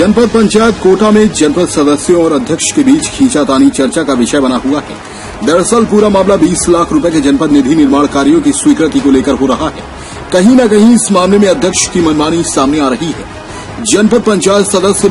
जनपद पंचायत कोटा में जनपद सदस्यों और अध्यक्ष के बीच खींचातानी चर्चा का विषय बना हुआ है। दरअसल पूरा मामला 20 लाख रुपए के जनपद निधि निर्माण कार्यों की स्वीकृति को लेकर हो रहा है। कहीं न कहीं इस मामले में अध्यक्ष की मनमानी सामने आ रही है। जनपद पंचायत सदस्य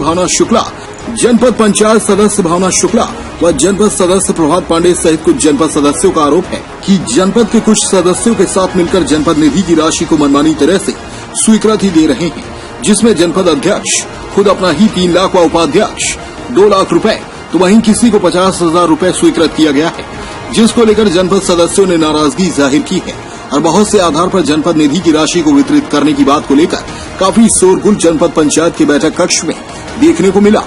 भावना शुक्ला व जनपद सदस्य प्रभात पांडे सहित कुछ जनपद सदस्यों का आरोप है कि जनपद के कुछ सदस्यों के साथ मिलकर जनपद निधि की राशि को मनमानी तरह से स्वीकृति दे रहे हैं, जिसमें जनपद अध्यक्ष खुद अपना ही 3 लाख व उपाध्यक्ष 2 लाख रुपए तो वहीं किसी को 50,000 रुपए स्वीकृत किया गया है, जिसको लेकर जनपद सदस्यों ने नाराजगी जाहिर की है और बहुत से आधार पर जनपद निधि की राशि को वितरित करने की बात को लेकर काफी शोरगुल जनपद पंचायत के बैठक कक्ष में देखने को मिला।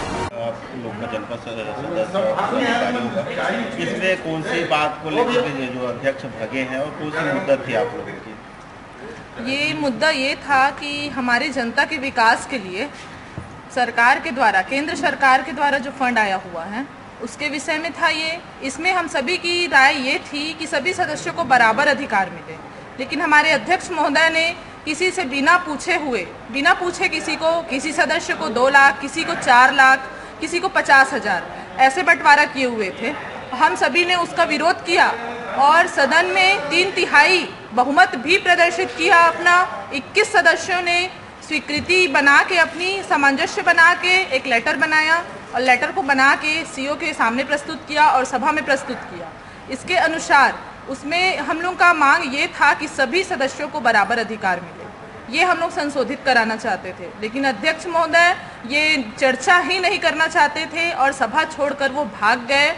इसमें कौन सी बात को लेकर जो अध्यक्ष भगे हैं और कौन सी मुद्दा थी आप लोगों की? ये मुद्दा ये था कि हमारी जनता के विकास के लिए सरकार के द्वारा, केंद्र सरकार के द्वारा जो फंड आया हुआ है उसके विषय में था ये। इसमें हम सभी की राय ये थी कि सभी सदस्यों को बराबर अधिकार मिले, लेकिन हमारे अध्यक्ष महोदय ने किसी से बिना पूछे किसी सदस्य को 2 लाख, किसी को 4 लाख, किसी को 50,000 ऐसे बंटवारा किए हुए थे। हम सभी ने उसका विरोध किया और सदन में 3/3 बहुमत भी प्रदर्शित किया अपना। 21 सदस्यों ने स्वीकृति बना के, अपनी सामंजस्य बना के एक लेटर बनाया और लेटर को बना के सीओ के सामने प्रस्तुत किया और सभा में प्रस्तुत किया। इसके अनुसार उसमें हम लोग का मांग ये था कि सभी सदस्यों को बराबर अधिकार मिले। ये हम लोग संशोधित कराना चाहते थे, लेकिन अध्यक्ष महोदय ये चर्चा ही नहीं करना चाहते थे और सभा छोड़कर वो भाग गए।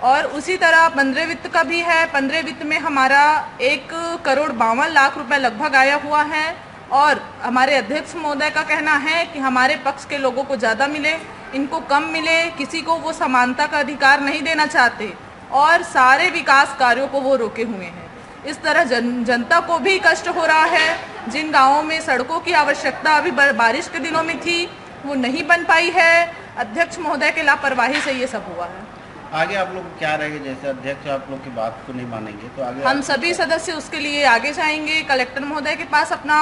और उसी तरह 15 वित्त का भी है। 15 वित्त में हमारा 1,52,00,000 रुपए लगभग आया हुआ है और हमारे अध्यक्ष महोदय का कहना है कि हमारे पक्ष के लोगों को ज़्यादा मिले, इनको कम मिले, किसी को वो समानता का अधिकार नहीं देना चाहते और सारे विकास कार्यों को वो रोके हुए हैं। इस तरह जनता को भी कष्ट हो रहा है। जिन गाँवों में सड़कों की आवश्यकता अभी बारिश के दिनों में थी वो नहीं बन पाई है। अध्यक्ष महोदय के लापरवाही से ये सब हुआ है। आगे आप लोग क्या रहेंगे? जैसे अध्यक्ष आप लोग की बात को नहीं मानेंगे तो आगे हम सभी सदस्य उसके लिए आगे जाएंगे, कलेक्टर महोदय के पास अपना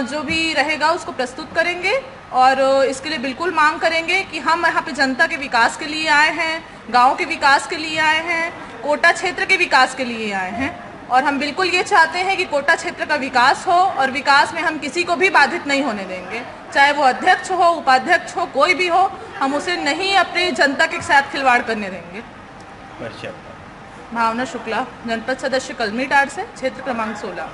जो भी रहेगा उसको प्रस्तुत करेंगे और इसके लिए बिल्कुल मांग करेंगे कि हम यहाँ पे जनता के विकास के लिए आए हैं, गांव के विकास के लिए आए हैं, कोटा क्षेत्र के विकास के लिए आए हैं और हम बिल्कुल ये चाहते हैं कि कोटा क्षेत्र का विकास हो और विकास में हम किसी को भी बाधित नहीं होने देंगे, चाहे वो अध्यक्ष हो, उपाध्यक्ष हो, कोई भी हो, हम उसे नहीं अपनी जनता के साथ खिलवाड़ करने देंगे। भावना शुक्ला, जनपद सदस्य कलमीटार से, क्षेत्र क्रमांक 16।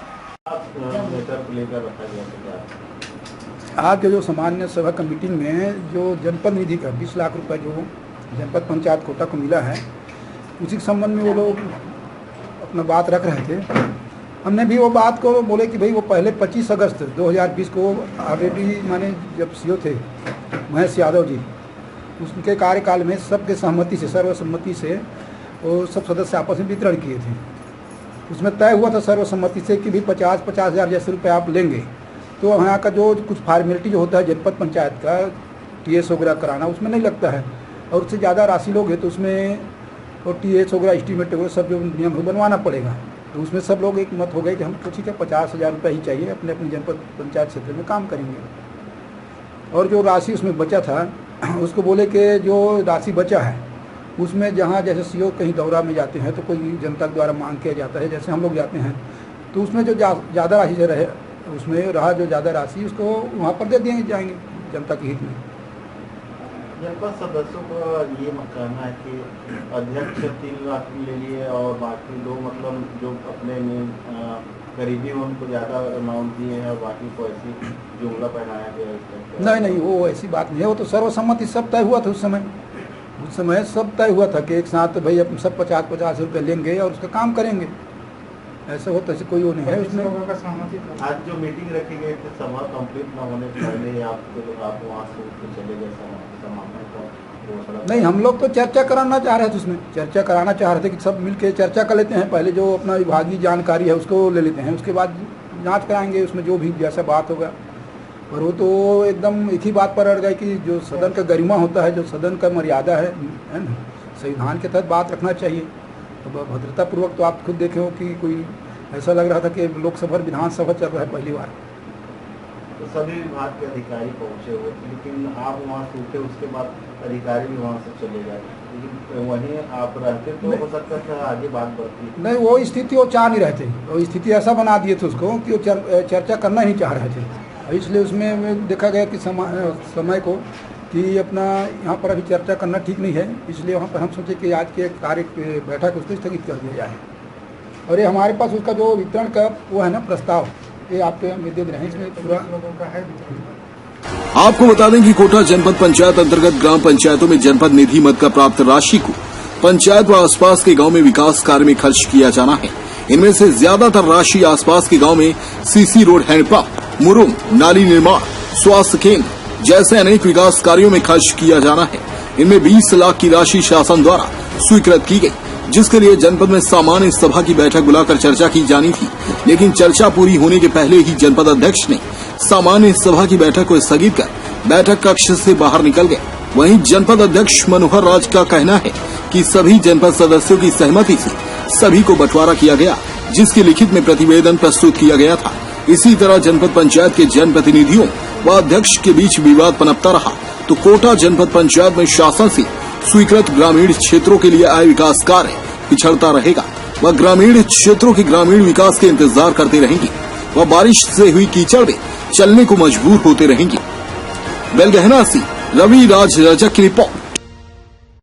आज के जो सामान्य सभा की मीटिंग में जो जनपद निधि का 20 लाख रुपए जो जनपद पंचायत कोटा को मिला है, उसी के संबंध में वो लोग अपना बात रख रहे थे। हमने भी वो बात को बोले कि भाई वो पहले 25 अगस्त 2020 को ऑलरेडी माने जब सीओ थे महेश यादव जी, उनके कार्यकाल में सबके सहमति से, सर्वसम्मति से वो सब सदस्य आपस में वितरण किए थे। उसमें तय हुआ था सर्वसम्मति से कि भी 50,000 जैसे रुपये आप लेंगे तो यहाँ का जो कुछ फॉर्मेलिटी जो होता है जनपद पंचायत का TS वगैरह कराना उसमें नहीं लगता है और उससे ज़्यादा राशि लोगे तो उसमें और TS वगैरह एस्टीमेट वगैरह सब जो नियम बनवाना पड़ेगा। तो उसमें सब लोग एक मत हो गए कि हम तो ठीक है 50,000 रुपये ही चाहिए, अपने अपने जनपद पंचायत क्षेत्र में काम करेंगे। और जो राशि उसमें बचा था उसको बोले कि जो राशि बचा है उसमें जहाँ जैसे सीओ कहीं दौरा में जाते हैं तो कोई जनता द्वारा मांग किया जाता है, जैसे हम लोग जाते हैं तो उसमें जो ज़्यादा राशि से रहे उसमें रहा जो ज़्यादा राशि उसको वहाँ पर दे दिए जाएंगे जनता के हित में। जनपद सदस्यों का ये कहना है कि अध्यक्ष 3 लाख ले लिए और बाकी लोग मतलब जो अपने गरीबी में उनको ज़्यादा अमाउंट दिए हैं और बाकी को ऐसी जुमला पहनाया गया। नहीं, वो ऐसी बात नहीं है। वो तो सर्वसम्मति सब तय हुआ था उस समय सब तय हुआ था कि एक साथ भाई अब सब 50,000 रुपये लेंगे और उसका काम करेंगे। ऐसा होता है कोई वो नहीं है उसमें। आज जो मीटिंग रखी गई थी सभा कंप्लीट न होने से पहले ही आप वहाँ से चले गए नहीं, हम लोग तो चर्चा कराना चाह रहे थे, उसमें चर्चा कराना चाह रहे थे कि सब मिलके चर्चा कर लेते हैं। पहले जो अपना विभागीय जानकारी है उसको ले लेते हैं, उसके बाद जांच कराएंगे उसमें जो भी जैसा बात होगा। पर वो तो एकदम एक ही बात पर अड़ गए कि जो सदन का गरिमा होता है, जो सदन का मर्यादा है ना, संविधान के तहत बात रखना चाहिए। तो भद्रतापूर्वक तो आप खुद देखे हो कि कोई ऐसा लग रहा था कि लोकसभा विधानसभा चल रहा है पहली बार। तो सभी विभाग के अधिकारी पहुंचे हुए थे, लेकिन आप वहाँ छूटे उसके बाद अधिकारी भी वहाँ से चले गए, लेकिन वहीं आप रहते तो हो सकता था आगे बात बढ़ती। नहीं, वो स्थिति वो चाह नहीं रहे थे, वो स्थिति ऐसा बना दिए थे उसको कि वो चर्चा करना ही चाह रहे थे। इसलिए उसमें देखा गया कि समय को कि अपना यहाँ पर अभी चर्चा करना ठीक नहीं है, इसलिए वहाँ पर हम सोचे कि आज के कार्य बैठक उसको स्थगित कर दिया जाए। और ये हमारे पास उसका जो वितरण का वो है ना प्रस्ताव, ये आपके दे रहे हैं, इसमें पूरा का है। आपको बता दें कि कोटा जनपद पंचायत अंतर्गत ग्राम पंचायतों में जनपद निधि मद का प्राप्त राशि को पंचायत व आसपास के गांव में विकास कार्य में खर्च किया जाना है। इनमें से ज्यादातर राशि आसपास के गांव में सीसी रोड, हैंडपंप, मुरुम, नाली निर्माण, स्वास्थ्य केंद्र जैसे अनेक विकास कार्यों में खर्च किया जाना है। इनमें 20 लाख की राशि शासन द्वारा स्वीकृत की गई, जिसके लिए जनपद में सामान्य सभा की बैठक बुलाकर चर्चा की जानी थी, लेकिन चर्चा पूरी होने के पहले ही जनपद अध्यक्ष ने सामान्य सभा की बैठक को स्थगित कर बैठक कक्ष से बाहर निकल गए। वहीं जनपद अध्यक्ष मनोहर राज का कहना है कि सभी जनपद सदस्यों की सहमति से सभी को बंटवारा किया गया, जिसके लिखित में प्रतिवेदन प्रस्तुत किया गया था। इसी तरह जनपद पंचायत के जनप्रतिनिधियों व अध्यक्ष के बीच विवाद पनपता रहा, तो कोटा जनपद पंचायत में शासन से स्वीकृत ग्रामीण क्षेत्रों के लिए आय विकास कार्य पिछड़ता रहेगा। वह ग्रामीण क्षेत्रों के ग्रामीण विकास के इंतजार करते रहेंगे। वह बारिश से हुई कीचड़ में चलने को मजबूर होते रहेंगे। बेलगहना से रवि राज रजक की रिपोर्ट।